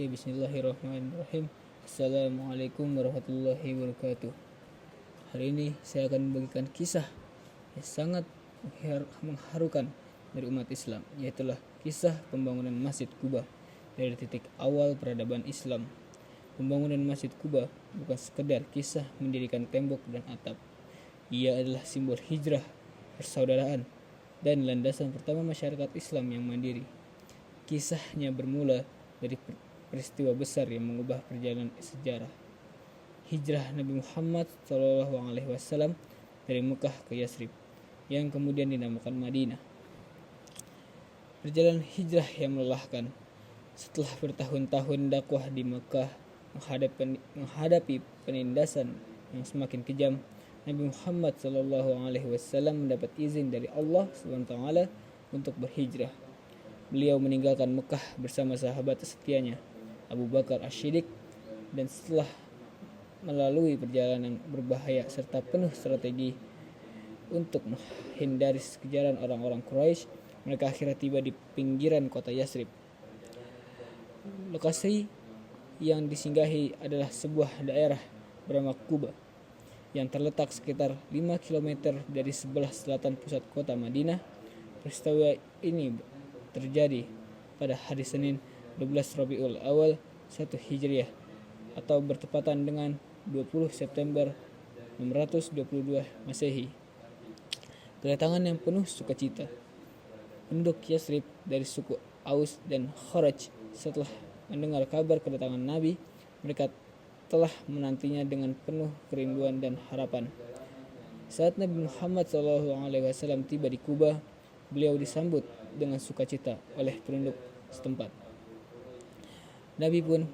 Oke, bismillahirrahmanirrahim. Assalamualaikum warahmatullahi wabarakatuh. Hari ini saya akan membagikan kisah yang sangat mengharukan dari umat Islam, yaitu kisah pembangunan Masjid Quba dari titik awal peradaban Islam. Pembangunan Masjid Quba bukan sekedar kisah mendirikan tembok dan atap. Ia adalah simbol hijrah, persaudaraan, dan landasan pertama masyarakat Islam yang mandiri. Kisahnya bermula dari peristiwa besar yang mengubah perjalanan sejarah. Hijrah Nabi Muhammad SAW dari Mekah ke Yathrib, yang kemudian dinamakan Madinah. Perjalanan hijrah yang melelahkan. Setelah bertahun-tahun dakwah di Mekah menghadapi penindasan yang semakin kejam, Nabi Muhammad SAW mendapat izin dari Allah SWT untuk berhijrah. Beliau meninggalkan Mekah bersama sahabat setianya, Abu Bakar As-Siddiq, dan setelah melalui perjalanan berbahaya serta penuh strategi untuk menghindari kejaran orang-orang Quraisy, mereka akhirnya tiba di pinggiran kota Yathrib. Lokasi yang disinggahi adalah sebuah daerah bernama Quba yang terletak sekitar 5 km dari sebelah selatan pusat kota Madinah. Peristiwa ini terjadi pada hari Senin 12 Rabiul Awal 1 Hijriah atau bertepatan dengan 20 September 622 Masehi. Kedatangan yang penuh sukacita. Penduduk Yathrib dari suku Aus dan Kharaj setelah mendengar kabar kedatangan Nabi, mereka telah menantinya dengan penuh kerinduan dan harapan. Saat Nabi Muhammad SAW tiba di Quba, beliau disambut dengan sukacita oleh penduduk setempat. Nabi pun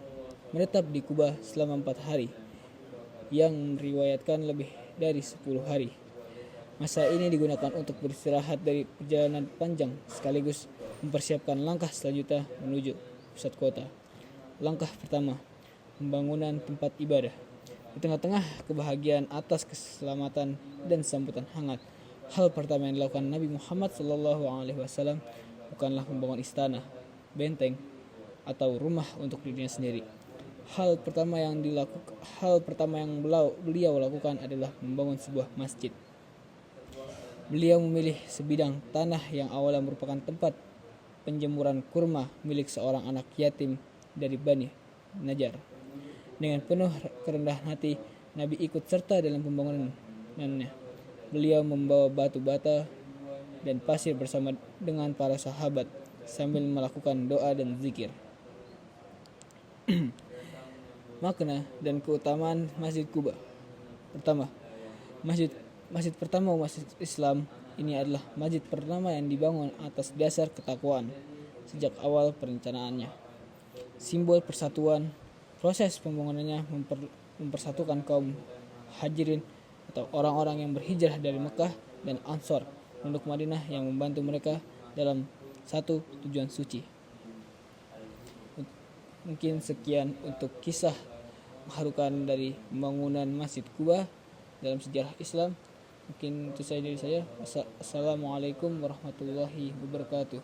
menetap di Quba selama 4 hari, yang meriwayatkan lebih dari 10 hari. Masa ini digunakan untuk beristirahat dari perjalanan panjang sekaligus mempersiapkan langkah selanjutnya menuju pusat kota. Langkah pertama, pembangunan tempat ibadah. Di tengah-tengah kebahagiaan atas keselamatan dan sambutan hangat, hal pertama yang dilakukan Nabi Muhammad SAW bukanlah membangun istana, benteng, atau rumah untuk dirinya sendiri. Hal pertama yang beliau lakukan adalah membangun sebuah masjid. Beliau memilih sebidang tanah yang awalnya merupakan tempat penjemuran kurma milik seorang anak yatim dari Bani Najjar. Dengan penuh kerendahan hati, Nabi ikut serta dalam pembangunannya. Beliau membawa batu bata dan pasir bersama dengan para sahabat sambil melakukan doa dan zikir. Makna dan keutamaan Masjid Quba. Pertama, masjid pertama umat Islam ini adalah masjid pertama yang dibangun atas dasar ketakwaan sejak awal perencanaannya. Simbol persatuan, proses pembangunannya mempersatukan kaum Muhajirin atau orang-orang yang berhijrah dari Mekah dan Ansor penduduk Madinah yang membantu mereka dalam satu tujuan suci. Mungkin sekian untuk kisah mengharukan dari pembangunan Masjid Quba dalam sejarah Islam. Mungkin itu saja dari saya. Assalamualaikum warahmatullahi wabarakatuh.